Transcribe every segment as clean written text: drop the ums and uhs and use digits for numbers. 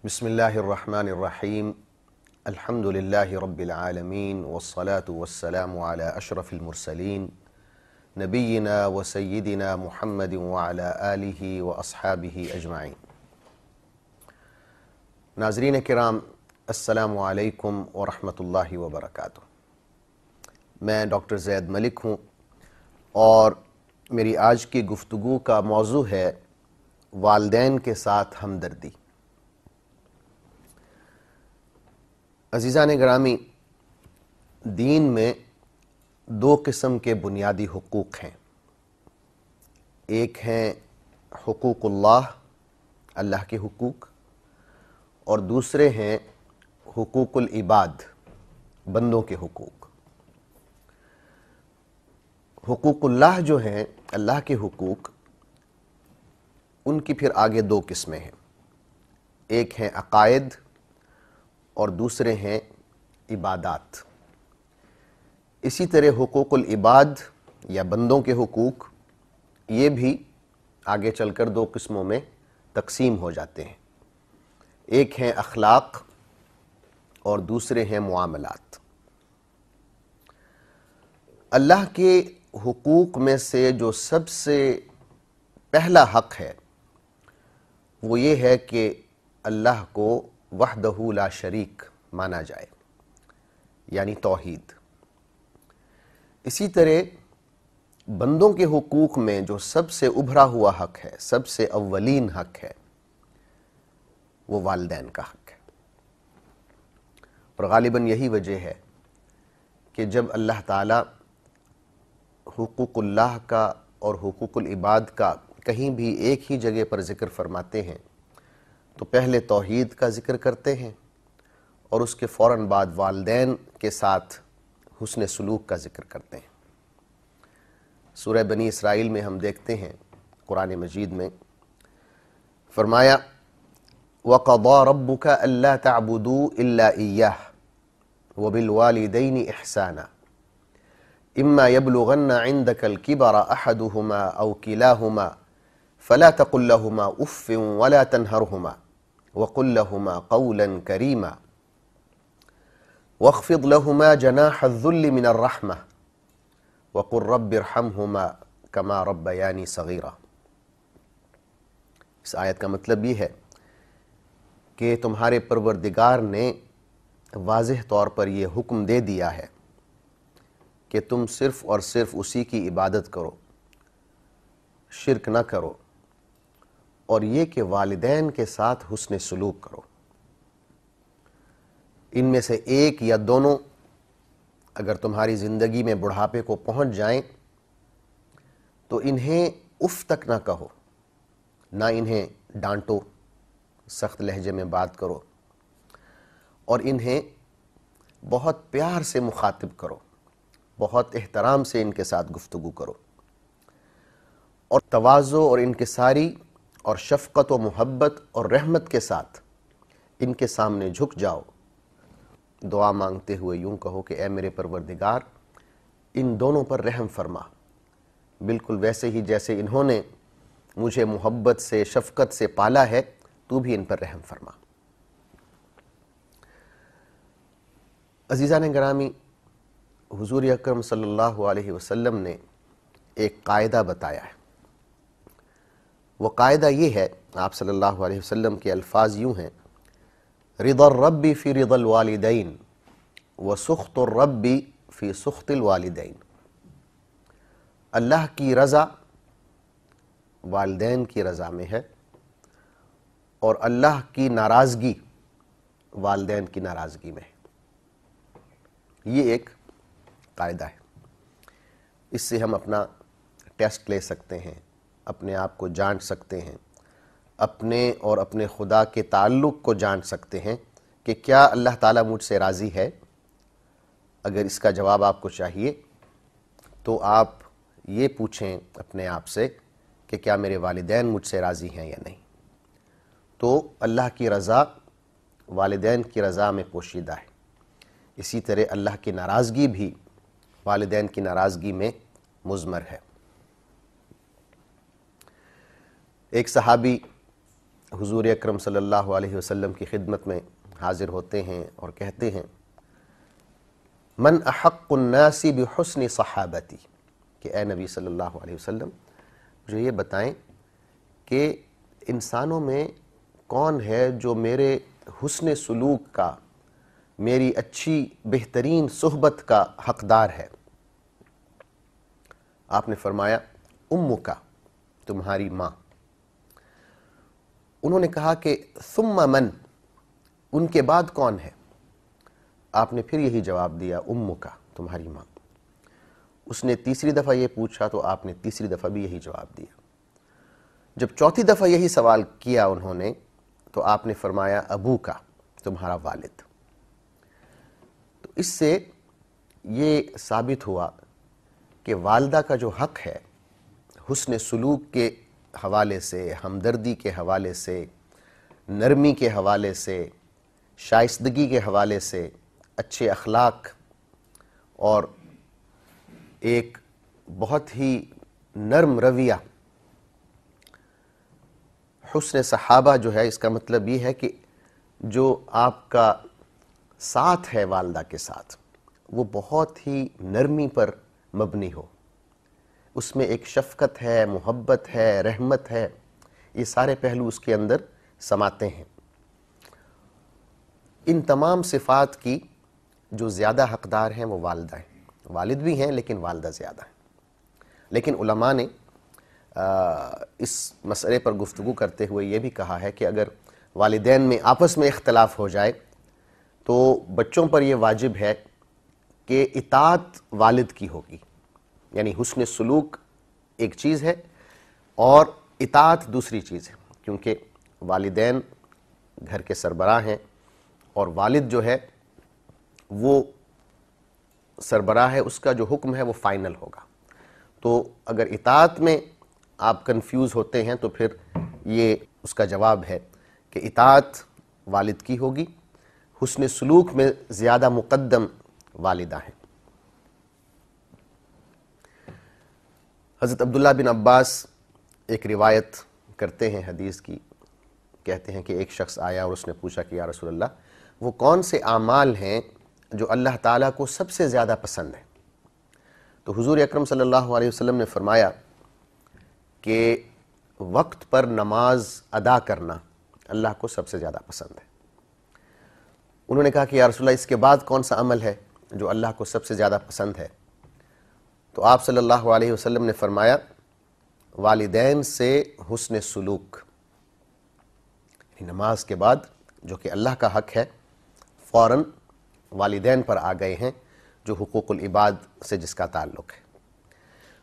بسم اللہ الرحمن الرحیم الحمد للہ رب العالمین والصلاة والسلام علی اشرف المرسلین نبینا و سیدنا محمد وعلی آلہ و اصحابہ اجمعین۔ ناظرین کرام، السلام علیکم ورحمۃ اللہ وبرکاتہ۔ میں ڈاکٹر زید ملک ہوں اور میری آج کی گفتگو کا موضوع ہے والدین کے ساتھ ہمدردی۔ عزیزان گرامی، دین میں دو قسم کے بنیادی حقوق ہیں۔ ایک ہیں حقوق اللہ، اللہ کے حقوق، اور دوسرے ہیں حقوق العباد، بندوں کے حقوق۔ حقوق اللہ جو ہیں، اللہ کے حقوق، ان کی پھر آگے دو قسمیں ہیں۔ ایک ہیں عقائد اور دوسرے ہیں عبادات۔ اسی طرح حقوق العباد یا بندوں کے حقوق، یہ بھی آگے چل کر دو قسموں میں تقسیم ہو جاتے ہیں۔ ایک ہیں اخلاق اور دوسرے ہیں معاملات۔ اللہ کے حقوق میں سے جو سب سے پہلا حق ہے وہ یہ ہے کہ اللہ کو وحدہ لا شریک مانا جائے، یعنی توحید۔ اسی طرح بندوں کے حقوق میں جو سب سے ابھرا ہوا حق ہے، سب سے اولین حق ہے، وہ والدین کا حق ہے۔ اور غالباً یہی وجہ ہے کہ جب اللہ تعالیٰ حقوق اللہ کا اور حقوق العباد کا کہیں بھی ایک ہی جگہ پر ذکر فرماتے ہیں تو پہلے توحید کا ذکر کرتے ہیں اور اس کے فوراً بعد والدین کے ساتھ حسن سلوک کا ذکر کرتے ہیں۔ سورہ بنی اسرائیل میں ہم دیکھتے ہیں، قرآن مجید میں فرمایا وَقَضَى رَبُّكَ أَلَّا تَعْبُدُوا إِلَّا إِيَّاهُ وَبِالْوَالِدَيْنِ إِحْسَانًا إِمَّا يَبْلُغَنَّ عِندَكَ الْكِبَرَ أَحَدُهُمَا أَوْ كِلَاهُمَا فَلَا تَقُل لَّهُمَا أُفٍّ وَلَا تَنْهَرْهُمَا وَقُل لَّهُمَا قَوْلًا كَرِيمًا وَاخْفِضْ لَهُمَا جَنَاحَ الذُّلِّ مِنَ الرَّحْمَةِ وَقُل رَّبِّ ارْحَمْهُمَا كَمَا رَبَّيَانِي صَغِيرًا۔ اس آیت کا مطلب یہ ہے کہ تمہارے پروردگار نے واضح طور پر یہ حکم دے دیا ہے کہ تم صرف اور صرف اسی کی عبادت کرو، شرک نہ کرو، اور یہ کہ والدین کے ساتھ حسن سلوک کرو۔ ان میں سے ایک یا دونوں اگر تمہاری زندگی میں بڑھاپے کو پہنچ جائیں تو انہیں اف تک نہ کہو، نہ انہیں ڈانٹو، سخت لہجے میں بات کرو، اور انہیں بہت پیار سے مخاطب کرو، بہت احترام سے ان کے ساتھ گفتگو کرو، اور تواضع اور انکساری اور شفقت و محبت اور رحمت کے ساتھ ان کے سامنے جھک جاؤ، دعا مانگتے ہوئے یوں کہو کہ اے میرے پروردگار ان دونوں پر رحم فرما، بالکل ویسے ہی جیسے انہوں نے مجھے محبت سے، شفقت سے پالا ہے، تو بھی ان پر رحم فرما۔ عزیزان گرامی، حضور اکرم صلی اللہ علیہ وسلم نے ایک قاعدہ بتایا ہے۔ وہ قاعدہ یہ ہے، آپ صلی اللہ علیہ وسلم کے الفاظ یوں ہیں، رضا الرب فی رضا الوالدین وسخط الرب فی سخط الوالدین۔ اللہ کی رضا والدین کی رضا میں ہے اور اللہ کی ناراضگی والدین کی ناراضگی میں ہے۔ یہ ایک قاعدہ ہے، اس سے ہم اپنا ٹیسٹ لے سکتے ہیں، اپنے آپ کو جانچ سکتے ہیں، اپنے اور اپنے خدا کے تعلق کو جانچ سکتے ہیں کہ کیا اللہ تعالیٰ مجھ سے راضی ہے۔ اگر اس کا جواب آپ کو چاہیے تو آپ یہ پوچھیں اپنے آپ سے کہ کیا میرے والدین مجھ سے راضی ہیں یا نہیں۔ تو اللہ کی رضا والدین کی رضا میں پوشیدہ ہے، اسی طرح اللہ کی ناراضگی بھی والدین کی ناراضگی میں مضمر ہے۔ ایک صحابی حضور اکرم صلی اللہ علیہ وسلم کی خدمت میں حاضر ہوتے ہیں اور کہتے ہیں من احق الناس بحسن صحابتی، کہ اے نبی صلی اللہ علیہ وسلم مجھے یہ بتائیں کہ انسانوں میں کون ہے جو میرے حسن سلوک کا، میری اچھی بہترین صحبت کا حقدار ہے؟ آپ نے فرمایا امک، تمہاری ماں۔ انہوں نے کہا کہ ثم من، ان کے بعد کون ہے؟ آپ نے پھر یہی جواب دیا امک، تمہاری ماں۔ اس نے تیسری دفعہ یہ پوچھا تو آپ نے تیسری دفعہ بھی یہی جواب دیا۔ جب چوتھی دفعہ یہی سوال کیا انہوں نے تو آپ نے فرمایا ابوکا، تمہارا والد۔ تو اس سے یہ ثابت ہوا کہ والدہ کا جو حق ہے حسن سلوک کے حوالے سے، ہمدردی کے حوالے سے، نرمی کے حوالے سے، شائستگی کے حوالے سے، اچھے اخلاق اور ایک بہت ہی نرم رویہ، حسن صحابہ جو ہے، اس کا مطلب یہ ہے کہ جو آپ کا ساتھ ہے والدہ کے ساتھ وہ بہت ہی نرمی پر مبنی ہو، اس میں ایک شفقت ہے، محبت ہے، رحمت ہے، یہ سارے پہلو اس کے اندر سماتے ہیں۔ ان تمام صفات کی جو زیادہ حقدار ہیں وہ والدہ ہیں، والد بھی ہیں لیکن والدہ زیادہ ہیں۔ لیکن علماء نے اس مسئلے پر گفتگو کرتے ہوئے یہ بھی کہا ہے کہ اگر والدین میں آپس میں اختلاف ہو جائے تو بچوں پر یہ واجب ہے کہ اطاعت والد کی ہوگی، یعنی حسن سلوک ایک چیز ہے اور اطاعت دوسری چیز ہے، کیونکہ والدین گھر کے سربراہ ہیں اور والد جو ہے وہ سربراہ ہے، اس کا جو حکم ہے وہ فائنل ہوگا۔ تو اگر اطاعت میں آپ کنفیوز ہوتے ہیں تو پھر یہ اس کا جواب ہے کہ اطاعت والد کی ہوگی، حسن سلوک میں زیادہ مقدم والدہ ہیں۔ حضرت عبداللہ بن عباس ایک روایت کرتے ہیں حدیث کی، کہتے ہیں کہ ایک شخص آیا اور اس نے پوچھا کہ یا رسول اللہ وہ کون سے اعمال ہیں جو اللہ تعالیٰ کو سب سے زیادہ پسند ہے؟ تو حضور اکرم صلی اللہ علیہ وسلم نے فرمایا کہ وقت پر نماز ادا کرنا اللہ کو سب سے زیادہ پسند ہے۔ انہوں نے کہا کہ یا رسول اللہ اس کے بعد کون سا عمل ہے جو اللہ کو سب سے زیادہ پسند ہے؟ تو آپ صلی اللہ علیہ وسلم نے فرمایا والدین سے حسن سلوک، نماز کے بعد جو کہ اللہ کا حق ہے فوراً والدین پر آ گئے ہیں جو حقوق العباد سے جس کا تعلق ہے۔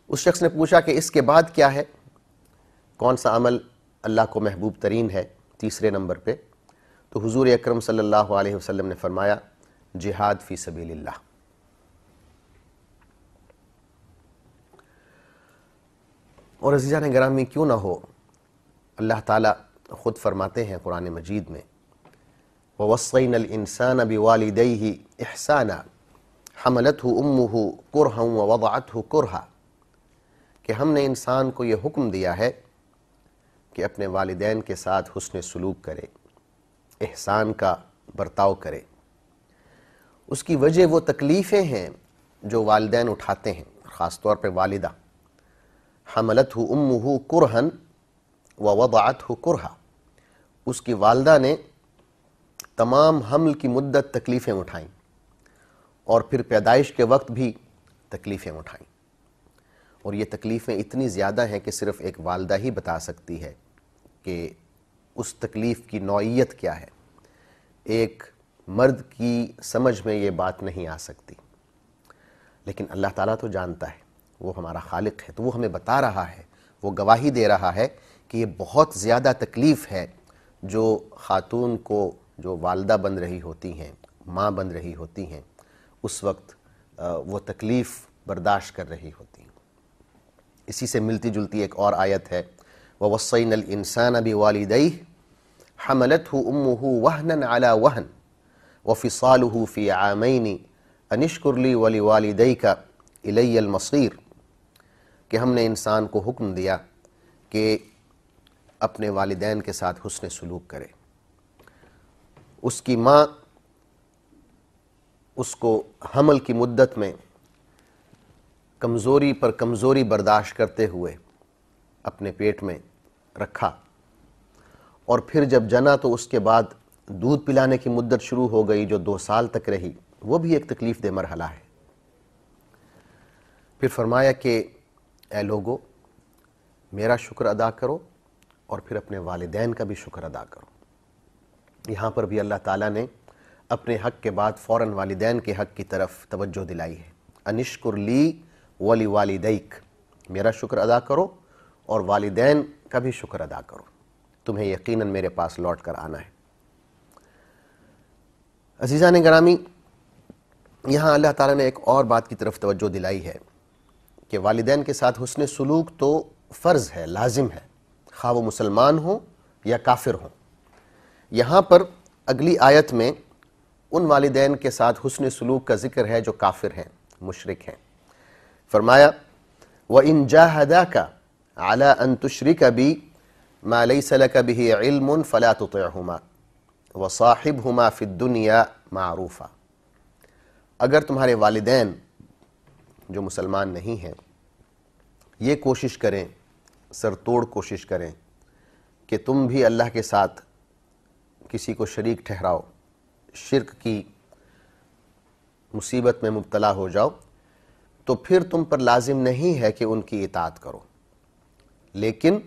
اس شخص نے پوچھا کہ اس کے بعد کیا ہے، کون سا عمل اللہ کو محبوب ترین ہے تیسرے نمبر پہ؟ تو حضور اکرم صلی اللہ علیہ وسلم نے فرمایا جہاد فی سبیل اللہ۔ اور عزیزان گرامی کیوں نہ ہو، اللہ تعالیٰ خود فرماتے ہیں قرآن مجید میں وَوَصَّيْنَا الْإِنسَانَ بِوَالِدَيْهِ إِحْسَانًا حَمَلَتْهُ أُمُّهُ كُرْهًا وَوَضَعَتْهُ كُرْهًا، کہ ہم نے انسان کو یہ حکم دیا ہے کہ اپنے والدین کے ساتھ حسن سلوک کرے، احسان کا برتاؤ کرے۔ اس کی وجہ وہ تکلیفیں ہیں جو والدین اٹھاتے ہیں، خاص طور پہ والدہ۔ حملتہ امہ کرہن ووضعتہ کرہا، اس کی والدہ نے تمام حمل کی مدت تکلیفیں اٹھائیں اور پھر پیدائش کے وقت بھی تکلیفیں اٹھائیں، اور یہ تکلیفیں اتنی زیادہ ہیں کہ صرف ایک والدہ ہی بتا سکتی ہے کہ اس تکلیف کی نوعیت کیا ہے۔ ایک مرد کی سمجھ میں یہ بات نہیں آ سکتی، لیکن اللہ تعالیٰ تو جانتا ہے، وہ ہمارا خالق ہے، تو وہ ہمیں بتا رہا ہے، وہ گواہی دے رہا ہے کہ یہ بہت زیادہ تکلیف ہے جو خاتون کو، جو والدہ بن رہی ہوتی ہیں، ماں بن رہی ہوتی ہیں، اس وقت وہ تکلیف برداشت کر رہی ہوتی ہیں۔ اسی سے ملتی جلتی ایک اور آیت ہے وَوَصَّيْنَا الْإِنسَانَ بِوَالِدَيْهِ حَمَلَتْهُ أُمُّهُ وَهْنًا عَلَى وَهْنٍ وَفِصَالُهُ فِي عَامَيْنِ أَنِ اشْكُرْ لِي وَلِوَالِدَيْكَ إِلَيَّ الْمَصِيرُ، کہ ہم نے انسان کو حکم دیا کہ اپنے والدین کے ساتھ حسن سلوک کرے۔ اس کی ماں اس کو حمل کی مدت میں کمزوری پر کمزوری برداشت کرتے ہوئے اپنے پیٹ میں رکھا، اور پھر جب جنا تو اس کے بعد دودھ پلانے کی مدت شروع ہو گئی جو 2 سال تک رہی، وہ بھی ایک تکلیف دہ مرحلہ ہے۔ پھر فرمایا کہ اے لوگو، میرا شکر ادا کرو اور پھر اپنے والدین کا بھی شکر ادا کرو۔ یہاں پر بھی اللہ تعالیٰ نے اپنے حق کے بعد فوراً والدین کے حق کی طرف توجہ دلائی ہے۔ انشکر لی ولی والدیک، میرا شکر ادا کرو اور والدین کا بھی شکر ادا کرو، تمہیں یقیناً میرے پاس لوٹ کر آنا ہے۔ عزیزان گرامی، یہاں اللہ تعالیٰ نے ایک اور بات کی طرف توجہ دلائی ہے کہ والدین کے ساتھ حسن سلوک تو فرض ہے، لازم ہے، خواہ وہ مسلمان ہوں یا کافر ہوں۔ یہاں پر اگلی آیت میں ان والدین کے ساتھ حسن سلوک کا ذکر ہے جو کافر ہیں، مشرک ہیں۔ فرمایا وَإِن جَاهَدَاكَ عَلَىٰ أَن تُشْرِكَ بِي مَا لَيْسَ لَكَ بِهِ عِلْمٌ فَلَا تُطِعْهُمَا وَصَاحِبْهُمَا فِي الدُّنْيَا مَعْرُوفًا۔ اگر تمہارے والدین جو مسلمان نہیں ہیں یہ کوشش کریں، سر توڑ کوشش کریں کہ تم بھی اللہ کے ساتھ کسی کو شریک ٹھہراؤ، شرک کی مصیبت میں مبتلا ہو جاؤ، تو پھر تم پر لازم نہیں ہے کہ ان کی اطاعت کرو، لیکن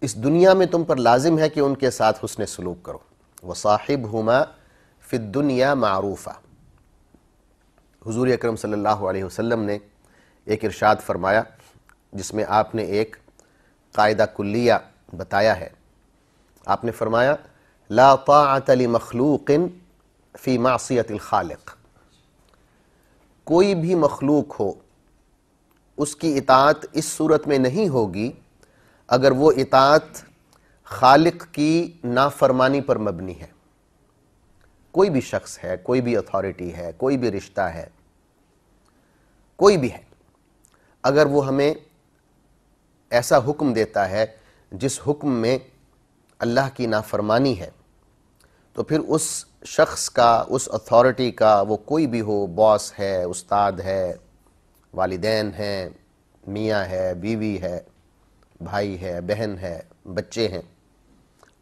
اس دنیا میں تم پر لازم ہے کہ ان کے ساتھ حسن سلوک کرو۔ وَصَاحِبْهُمَا فِي الدُّنْيَا مَعْرُوفًا۔ حضور اکرم صلی اللہ علیہ وسلم نے ایک ارشاد فرمایا جس میں آپ نے ایک قاعدہ کلیہ بتایا ہے۔ آپ نے فرمایا لا طاعة لمخلوق فی معصیت الخالق۔ کوئی بھی مخلوق ہو اس کی اطاعت اس صورت میں نہیں ہوگی اگر وہ اطاعت خالق کی نافرمانی پر مبنی ہے۔ کوئی بھی شخص ہے، کوئی بھی اتھارٹی ہے، کوئی بھی رشتہ ہے، کوئی بھی ہے، اگر وہ ہمیں ایسا حکم دیتا ہے جس حکم میں اللہ کی نافرمانی ہے، تو پھر اس شخص کا، اس اتھارٹی کا، وہ کوئی بھی ہو، باس ہے، استاد ہے، والدین ہیں، میاں ہے، بیوی ہے، بھائی ہے، بہن ہے، بچے ہیں،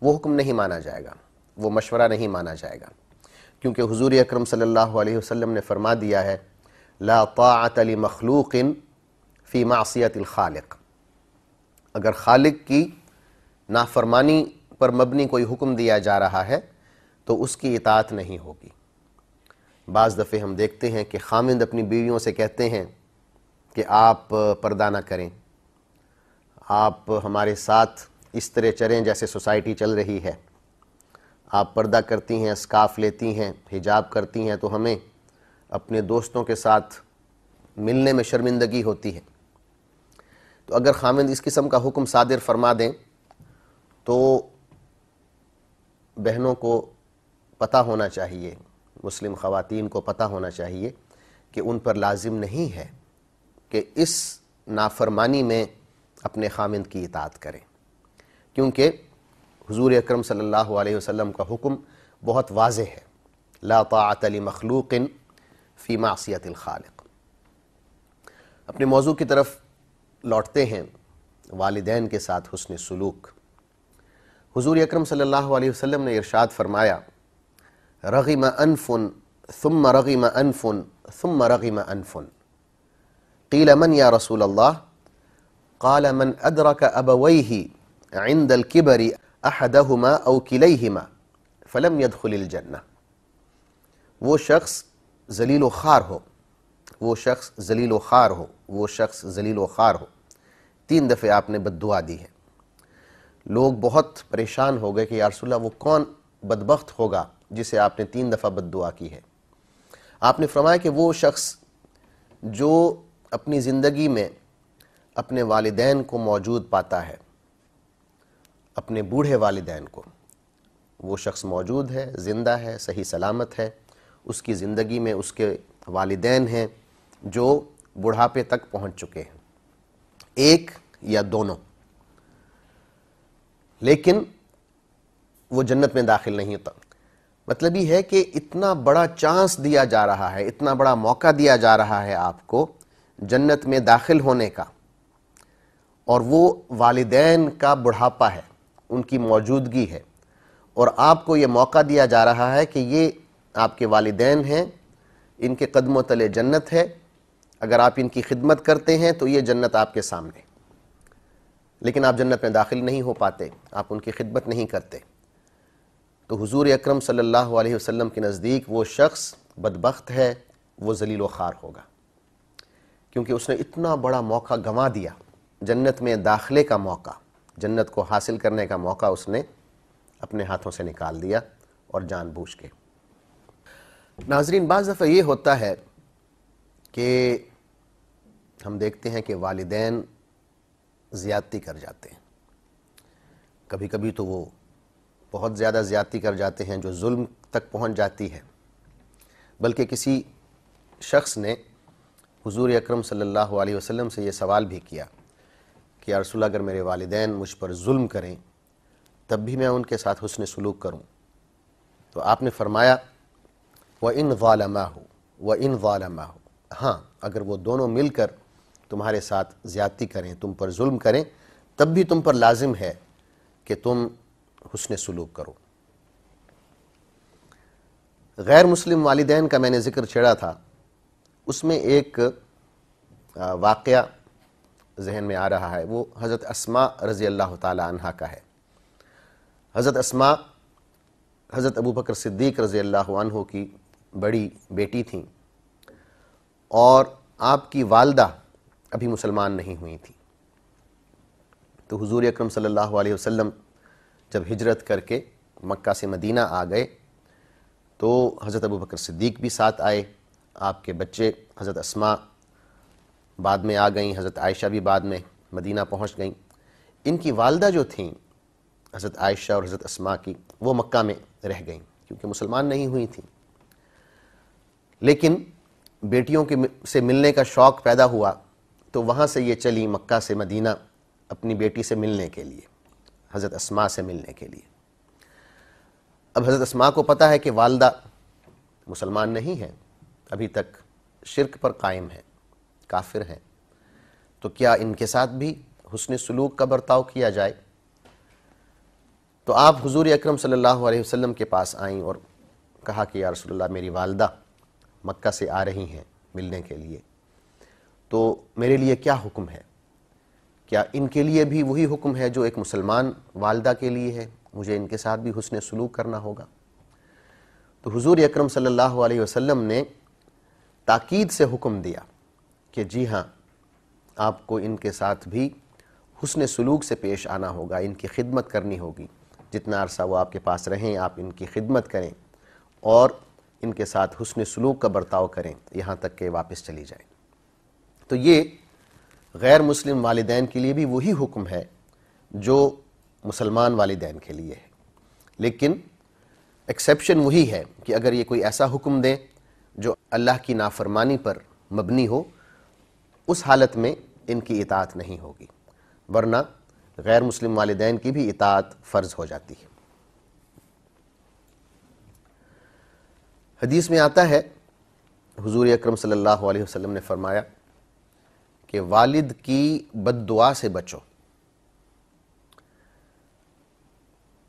وہ حکم نہیں مانا جائے گا، وہ مشورہ نہیں مانا جائے گا، کیونکہ حضور اکرم صلی اللہ علیہ وسلم نے فرما دیا ہے لا طاعة لمخلوق فی معصیت الخالق۔ اگر خالق کی نافرمانی پر مبنی کوئی حکم دیا جا رہا ہے تو اس کی اطاعت نہیں ہوگی۔ بعض دفعے ہم دیکھتے ہیں کہ خامند اپنی بیویوں سے کہتے ہیں کہ آپ پردہ نہ کریں، آپ ہمارے ساتھ اس طرح چلیں جیسے سوسائٹی چل رہی ہے، آپ پردہ کرتی ہیں، اسکارف لیتی ہیں، حجاب کرتی ہیں تو ہمیں اپنے دوستوں کے ساتھ ملنے میں شرمندگی ہوتی ہے۔ تو اگر خامند اس قسم کا حکم صادر فرما دیں تو بہنوں کو پتہ ہونا چاہیے، مسلم خواتین کو پتہ ہونا چاہیے کہ ان پر لازم نہیں ہے کہ اس نافرمانی میں اپنے خامند کی اطاعت کریں، کیونکہ حضور اکرم صلی اللہ علیہ وسلم کا حکم بہت واضح ہے لا طاعة لمخلوق فی معصیت الخالق۔ اپنے موضوع کی طرف لوٹتے ہیں، والدین کے ساتھ حسن سلوک۔ حضور اکرم صلی اللہ علیہ وسلم نے ارشاد فرمایا رغم انف ثم رغم انف ثم رغم انف، قیل من یا رسول اللہ؟ قال من ادرک ابویہ عند الکبر احدہما او کلیہما فلم يدخل الجنہ۔ وہ شخص ذلیل و خوار ہو، وہ شخص ذلیل و خوار ہو، وہ شخص ذلیل و خوار ہو۔ 3 دفعے آپ نے بد دعا دی ہے۔ لوگ بہت پریشان ہو گئے کہ یا رسول اللہ وہ کون بدبخت ہوگا جسے آپ نے 3 دفعہ بد دعا کی ہے۔ آپ نے فرمایا کہ وہ شخص جو اپنی زندگی میں اپنے والدین کو موجود پاتا ہے، اپنے بوڑھے والدین کو، وہ شخص موجود ہے، زندہ ہے، صحیح سلامت ہے، اس کی زندگی میں اس کے والدین ہیں جو بڑھاپے تک پہنچ چکے ہیں، ایک یا دونوں۔ لیکن وہ جنت میں داخل نہیں ہوتا۔ مطلب یہ ہے کہ اتنا بڑا چانس دیا جا رہا ہے، اتنا بڑا موقع دیا جا رہا ہے آپ کو جنت میں داخل ہونے کا، اور وہ والدین کا بڑھاپا ہے، ان کی موجودگی ہے، اور آپ کو یہ موقع دیا جا رہا ہے کہ یہ آپ کے والدین ہیں، ان کے قدموں تلے جنت ہے، اگر آپ ان کی خدمت کرتے ہیں تو یہ جنت آپ کے سامنے، لیکن آپ جنت میں داخل نہیں ہو پاتے، آپ ان کی خدمت نہیں کرتے، تو حضور اکرم صلی اللہ علیہ وسلم کے نزدیک وہ شخص بدبخت ہے، وہ ذلیل و خوار ہوگا، کیونکہ اس نے اتنا بڑا موقع گنوا دیا، جنت میں داخلے کا موقع، جنت کو حاصل کرنے کا موقع اس نے اپنے ہاتھوں سے نکال دیا، اور جان بوجھ کے۔ ناظرین، بعض دفعہ یہ ہوتا ہے کہ ہم دیکھتے ہیں کہ والدین زیادتی کر جاتے ہیں، کبھی کبھی تو وہ بہت زیادہ زیادتی کر جاتے ہیں جو ظلم تک پہنچ جاتی ہے، بلکہ کسی شخص نے حضور اکرم صلی اللہ علیہ وسلم سے یہ سوال بھی کیا کہ یا رسول اللہ، اگر میرے والدین مجھ پر ظلم کریں تب بھی میں ان کے ساتھ حسن سلوک کروں؟ تو آپ نے فرمایا وَإِنْ ظَالَمَاهُ وَإِنْ ظَالَمَاهُ، ہاں اگر وہ دونوں مل کر تمہارے ساتھ زیادتی کریں، تم پر ظلم کریں، تب بھی تم پر لازم ہے کہ تم حسن سلوک کرو۔ غیر مسلم والدین کا میں نے ذکر چھیڑا تھا، اس میں ایک واقعہ ذہن میں آ رہا ہے، وہ حضرت اسماء رضی اللہ تعالی عنہا کا ہے۔ حضرت اسماء حضرت ابوبکر صدیق رضی اللہ عنہ کی بڑی بیٹی تھیں، اور آپ کی والدہ ابھی مسلمان نہیں ہوئی تھی، تو حضور اکرم صلی اللہ علیہ وسلم جب ہجرت کر کے مکہ سے مدینہ آ گئے تو حضرت ابوبکر صدیق بھی ساتھ آئے، آپ کے بچے حضرت اسماء بعد میں آ گئیں، حضرت عائشہ بھی بعد میں مدینہ پہنچ گئیں۔ ان کی والدہ جو تھیں حضرت عائشہ اور حضرت اسماء کی، وہ مکہ میں رہ گئیں کیونکہ مسلمان نہیں ہوئی تھیں، لیکن بیٹیوں سے ملنے کا شوق پیدا ہوا تو وہاں سے یہ چلی مکہ سے مدینہ اپنی بیٹی سے ملنے کے لیے، حضرت اسماء سے ملنے کے لیے۔ اب حضرت اسماء کو پتہ ہے کہ والدہ مسلمان نہیں ہے، ابھی تک شرک پر قائم ہے، کافر ہیں، تو کیا ان کے ساتھ بھی حسن سلوک کا برتاؤ کیا جائے؟ تو آپ حضور اکرم صلی اللہ علیہ وسلم کے پاس آئیں اور کہا کہ یا رسول اللہ، میری والدہ مکہ سے آ رہی ہیں ملنے کے لیے، تو میرے لیے کیا حکم ہے؟ کیا ان کے لیے بھی وہی حکم ہے جو ایک مسلمان والدہ کے لیے ہے؟ مجھے ان کے ساتھ بھی حسن سلوک کرنا ہوگا؟ تو حضور اکرم صلی اللہ علیہ وسلم نے تاکید سے حکم دیا کہ جی ہاں، آپ کو ان کے ساتھ بھی حسن سلوک سے پیش آنا ہوگا، ان کی خدمت کرنی ہوگی، جتنا عرصہ وہ آپ کے پاس رہیں آپ ان کی خدمت کریں اور ان کے ساتھ حسن سلوک کا برتاؤ کریں یہاں تک کہ واپس چلی جائیں۔ تو یہ غیر مسلم والدین کے لیے بھی وہی حکم ہے جو مسلمان والدین کے لیے ہے، لیکن ایکسیپشن وہی ہے کہ اگر یہ کوئی ایسا حکم دیں جو اللہ کی نافرمانی پر مبنی ہو، اس حالت میں ان کی اطاعت نہیں ہوگی، ورنہ غیر مسلم والدین کی بھی اطاعت فرض ہو جاتی ہے۔ حدیث میں آتا ہے حضور اکرم صلی اللہ علیہ وسلم نے فرمایا کہ والد کی بد دعا سے بچو۔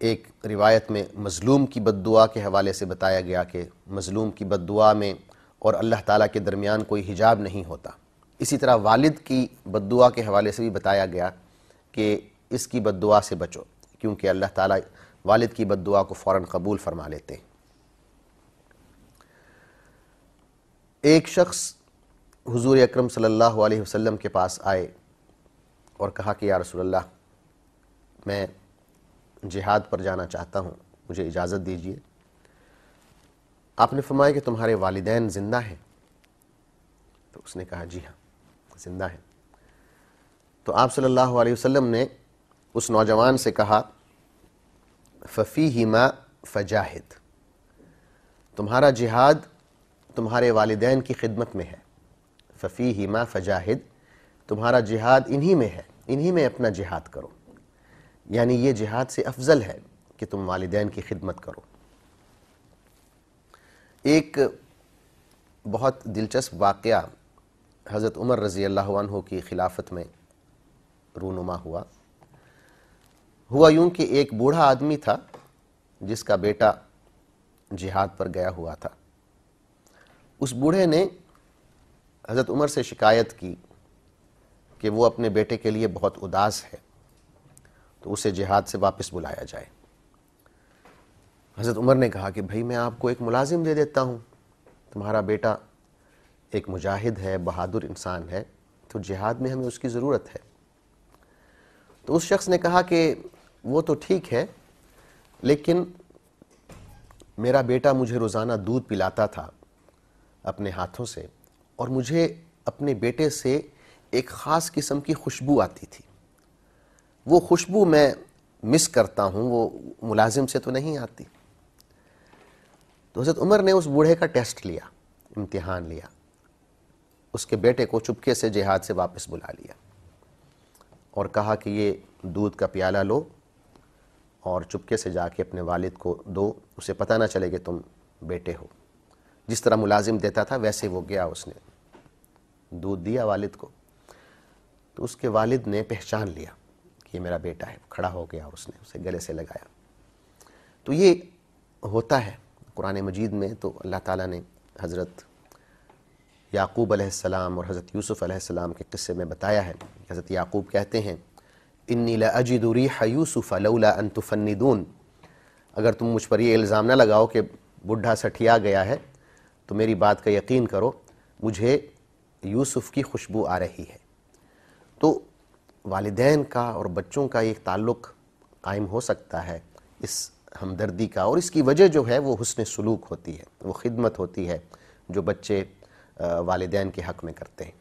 ایک روایت میں مظلوم کی بد دعا کے حوالے سے بتایا گیا کہ مظلوم کی بد دعا میں اور اللہ تعالیٰ کے درمیان کوئی حجاب نہیں ہوتا۔ اسی طرح والد کی بد دعا کے حوالے سے بھی بتایا گیا کہ اس کی بد دعا سے بچو، کیونکہ اللہ تعالیٰ والد کی بد دعا کو فوراً قبول فرما لیتے ہیں۔ ایک شخص حضور اکرم صلی اللہ علیہ وسلم کے پاس آئے اور کہا کہ یا رسول اللہ، میں جہاد پر جانا چاہتا ہوں، مجھے اجازت دیجیے۔ آپ نے فرمایا کہ تمہارے والدین زندہ ہیں؟ تو اس نے کہا جی ہاں زندہ ہیں۔ تو آپ صلی اللہ علیہ وسلم نے اس نوجوان سے کہا فَفِيهِمَا فَجَاهِدْ، تمہارا جہاد تمہارے والدین کی خدمت میں ہے، فَفِيهِمَا فَجَاهِدْ، تمہارا جہاد انہی میں ہے، انہی میں اپنا جہاد کرو۔ یعنی یہ جہاد سے افضل ہے کہ تم والدین کی خدمت کرو۔ ایک بہت دلچسپ واقعہ حضرت عمر رضی اللہ عنہ کی خلافت میں رونما ہوا یوں کہ ایک بوڑھا آدمی تھا جس کا بیٹا جہاد پر گیا ہوا تھا۔ اس بوڑھے نے حضرت عمر سے شکایت کی کہ وہ اپنے بیٹے کے لیے بہت اداس ہے، تو اسے جہاد سے واپس بلایا جائے۔ حضرت عمر نے کہا کہ بھائی میں آپ کو ایک ملازم دے دیتا ہوں، تمہارا بیٹا ایک مجاہد ہے، بہادر انسان ہے، تو جہاد میں ہمیں اس کی ضرورت ہے۔ تو اس شخص نے کہا کہ وہ تو ٹھیک ہے، لیکن میرا بیٹا مجھے روزانہ دودھ پلاتا تھا اپنے ہاتھوں سے، اور مجھے اپنے بیٹے سے ایک خاص قسم کی خوشبو آتی تھی، وہ خوشبو میں مس کرتا ہوں، وہ ملازم سے تو نہیں آتی۔ تو حضرت عمر نے اس بوڑھے کا ٹیسٹ لیا، امتحان لیا، اس کے بیٹے کو چپکے سے جہاد سے واپس بلا لیا اور کہا کہ یہ دودھ کا پیالہ لو اور چپکے سے جا کے اپنے والد کو دو، اسے پتہ نہ چلے کہ تم بیٹے ہو۔ جس طرح ملازم دیتا تھا ویسے وہ گیا، اس نے دودھ دیا والد کو، تو اس کے والد نے پہچان لیا کہ یہ میرا بیٹا ہے، کھڑا ہو گیا اور اس نے اسے گلے سے لگایا۔ تو یہ ہوتا ہے قرآن مجید میں، تو اللہ تعالیٰ نے حضرت یعقوب علیہ السلام اور حضرت یوسف علیہ السلام کے قصے میں بتایا ہے۔ حضرت یعقوب کہتے ہیں انی لاجد ریح یوسف لولا ان تفندون، اگر تم مجھ پر یہ الزام نہ لگاؤ کہ بڈھا سٹھیا گیا ہے تو میری بات کا یقین کرو، مجھے یوسف کی خوشبو آ رہی ہے۔ تو والدین کا اور بچوں کا ایک تعلق قائم ہو سکتا ہے اس ہمدردی کا، اور اس کی وجہ جو ہے وہ حسن سلوک ہوتی ہے، وہ خدمت ہوتی ہے جو بچے والدین کے حق میں کرتے ہیں۔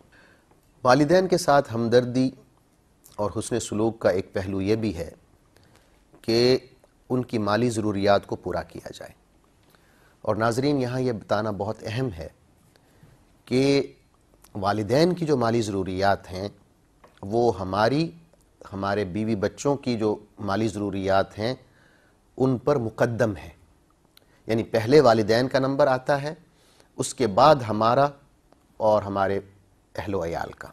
والدین کے ساتھ ہمدردی اور حسن سلوک کا ایک پہلو یہ بھی ہے کہ ان کی مالی ضروریات کو پورا کیا جائے۔ اور ناظرین، یہاں یہ بتانا بہت اہم ہے کہ والدین کی جو مالی ضروریات ہیں وہ ہمارے بیوی بچوں کی جو مالی ضروریات ہیں ان پر مقدم ہے، یعنی پہلے والدین کا نمبر آتا ہے، اس کے بعد ہمارا اور ہمارے اہل و عیال کا۔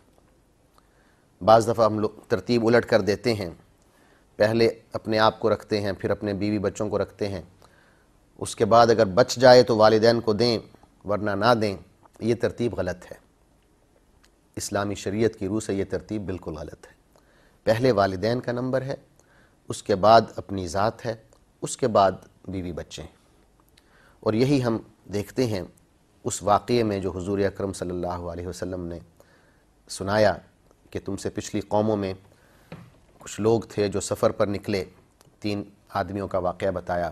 بعض دفعہ ہم لوگ ترتیب الٹ کر دیتے ہیں، پہلے اپنے آپ کو رکھتے ہیں، پھر اپنے بیوی بچوں کو رکھتے ہیں، اس کے بعد اگر بچ جائے تو والدین کو دیں ورنہ نہ دیں۔ یہ ترتیب غلط ہے، اسلامی شریعت کی روح سے یہ ترتیب بالکل غلط ہے۔ پہلے والدین کا نمبر ہے، اس کے بعد اپنی ذات ہے، اس کے بعد بیوی بچے ہیں۔ اور یہی ہم دیکھتے ہیں اس واقعے میں جو حضور اکرم صلی اللہ علیہ وسلم نے سنایا کہ تم سے پچھلی قوموں میں کچھ لوگ تھے جو سفر پر نکلے، 3 آدمیوں کا واقعہ بتایا،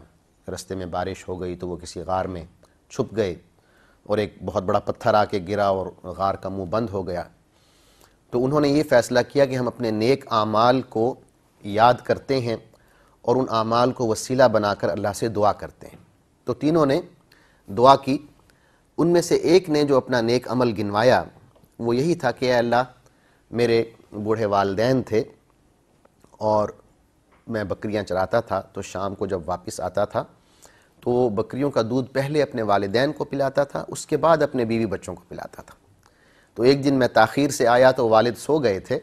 رستے میں بارش ہو گئی تو وہ کسی غار میں چھپ گئے اور ایک بہت بڑا پتھر آ کے گرا اور غار کا منہ بند ہو گیا۔ تو انہوں نے یہ فیصلہ کیا کہ ہم اپنے نیک اعمال کو یاد کرتے ہیں اور ان اعمال کو وسیلہ بنا کر اللہ سے دعا کرتے ہیں۔ تو تینوں نے دعا کی، ان میں سے ایک نے جو اپنا نیک عمل گنوایا وہ یہی تھا کہ اے اللہ، میرے بوڑھے والدین تھے اور میں بکریاں چراتا تھا، تو شام کو جب واپس آتا تھا تو بکریوں کا دودھ پہلے اپنے والدین کو پلاتا تھا، اس کے بعد اپنے بیوی بچوں کو پلاتا تھا۔ تو ایک دن میں تاخیر سے آیا تو والد سو گئے تھے،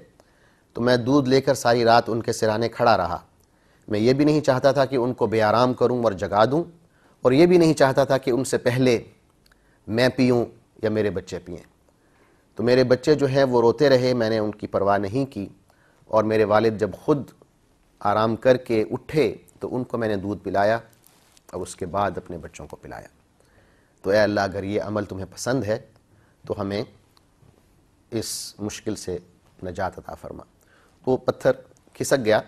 تو میں دودھ لے کر ساری رات ان کے سرانے کھڑا رہا۔ میں یہ بھی نہیں چاہتا تھا کہ ان کو بے آرام کروں اور جگا دوں، اور یہ بھی نہیں چاہتا تھا کہ ان سے پہلے میں پیوں یا میرے بچے پئیں۔ تو میرے بچے جو ہیں وہ روتے رہے، میں نے ان کی پرواہ نہیں کی، اور میرے والد جب خود آرام کر کے اٹھے تو ان کو میں نے دودھ پلایا اور اس کے بعد اپنے بچوں کو پلایا۔ تو اے اللہ، اگر یہ عمل تمہیں پسند ہے تو ہمیں اس مشکل سے نجات عطا فرما۔ وہ پتھر کھسک گیا۔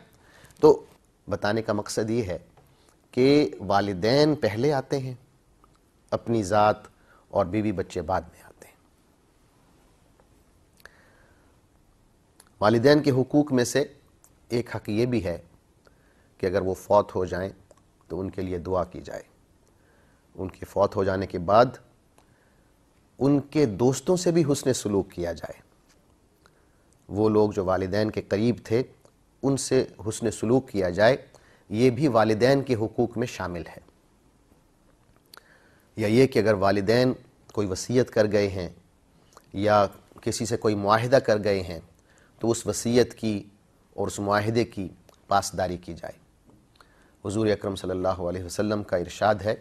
تو بتانے کا مقصد یہ ہے کہ والدین پہلے آتے ہیں، اپنی ذات اور بیوی بچے بعد میں آتے ہیں۔ والدین کے حقوق میں سے ایک حق یہ بھی ہے کہ اگر وہ فوت ہو جائیں تو ان کے لیے دعا کی جائے۔ ان کے فوت ہو جانے کے بعد ان کے دوستوں سے بھی حسن سلوک کیا جائے۔ وہ لوگ جو والدین کے قریب تھے ان سے حسن سلوک کیا جائے، یہ بھی والدین کے حقوق میں شامل ہے۔ یا یہ کہ اگر والدین کوئی وصیت کر گئے ہیں یا کسی سے کوئی معاہدہ کر گئے ہیں تو اس وصیت کی اور اس معاہدے کی پاسداری کی جائے۔ حضور اکرم صلی اللہ علیہ وسلم کا ارشاد ہے،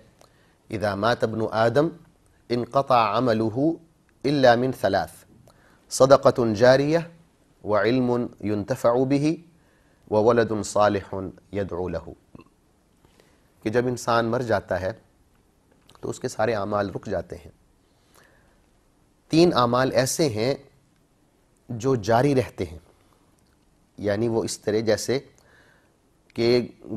اذا مات ابن آدم انقطع عمله الا من ثلاث، صدقۃ جاریہ وعلم ينتفع به وولد صالح يدعو له، کہ جب انسان مر جاتا ہے تو اس کے سارے اعمال رک جاتے ہیں۔ 3 اعمال ایسے ہیں جو جاری رہتے ہیں، یعنی وہ اس طرح جیسے کہ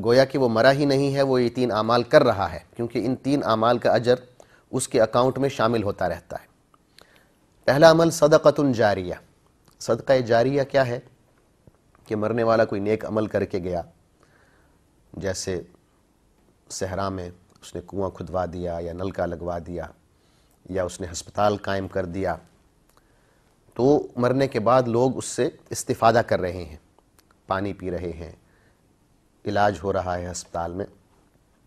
گویا کہ وہ مرا ہی نہیں ہے، وہ یہ 3 اعمال کر رہا ہے، کیونکہ ان 3 اعمال کا اجر اس کے اکاؤنٹ میں شامل ہوتا رہتا ہے۔ پہلا عمل صدقۃ جاریہ۔ صدقہ جاریہ کیا ہے؟ کہ مرنے والا کوئی نیک عمل کر کے گیا، جیسے صحرا میں اس نے کنواں کھدوا دیا یا نلکا لگوا دیا یا اس نے ہسپتال قائم کر دیا، تو مرنے کے بعد لوگ اس سے استفادہ کر رہے ہیں، پانی پی رہے ہیں، علاج ہو رہا ہے ہسپتال میں،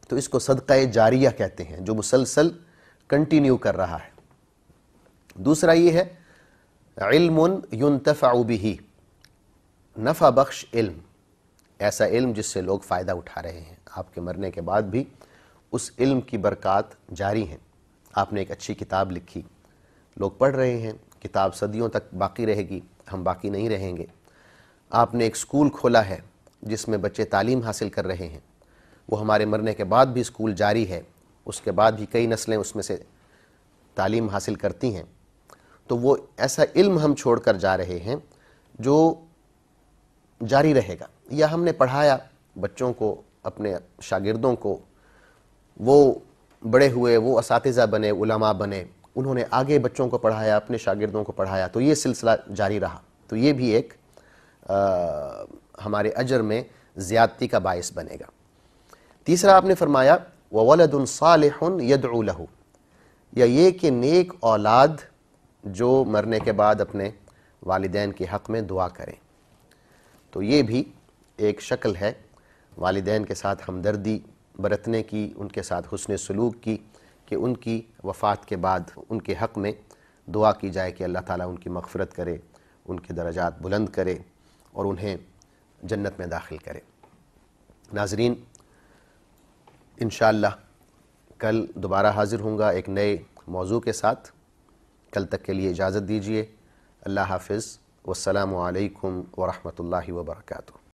تو اس کو صدقہ جاریہ کہتے ہیں، جو مسلسل کنٹینیو کر رہا ہے۔ دوسرا یہ ہے علم ينتفع به، نفع بخش علم، ایسا علم جس سے لوگ فائدہ اٹھا رہے ہیں، آپ کے مرنے کے بعد بھی اس علم کی برکات جاری ہیں۔ آپ نے ایک اچھی کتاب لکھی، لوگ پڑھ رہے ہیں، کتاب صدیوں تک باقی رہے گی، ہم باقی نہیں رہیں گے۔ آپ نے ایک سکول کھولا ہے جس میں بچے تعلیم حاصل کر رہے ہیں، وہ ہمارے مرنے کے بعد بھی سکول جاری ہے، اس کے بعد بھی کئی نسلیں اس میں سے تعلیم حاصل کرتی ہیں، تو وہ ایسا علم ہم چھوڑ کر جا رہے ہیں جو جاری رہے گا۔ یا ہم نے پڑھایا بچوں کو، اپنے شاگردوں کو، وہ بڑے ہوئے، وہ اساتذہ بنے، علماء بنے، انہوں نے آگے بچوں کو پڑھایا، اپنے شاگردوں کو پڑھایا، تو یہ سلسلہ جاری رہا، تو یہ بھی ایک ہمارے اجر میں زیادتی کا باعث بنے گا۔ تیسرا آپ نے فرمایا وَوَلَدٌ صَالِحٌ يَدْعُو لَهُ، یا یہ کہ نیک اولاد جو مرنے کے بعد اپنے والدین کے حق میں دعا کریں، تو یہ بھی ایک شکل ہے والدین کے ساتھ ہمدردی برتنے کی، ان کے ساتھ حسن سلوک کی، کہ ان کی وفات کے بعد ان کے حق میں دعا کی جائے کہ اللہ تعالیٰ ان کی مغفرت کرے، ان کے درجات بلند کرے اور انہیں جنت میں داخل کرے۔ ناظرین، انشاءاللہ کل دوبارہ حاضر ہوں گا ایک نئے موضوع کے ساتھ۔ کل تک کے لیے اجازت دیجیے۔ اللہ حافظ، والسلام علیکم ورحمۃ اللہ وبرکاتہ۔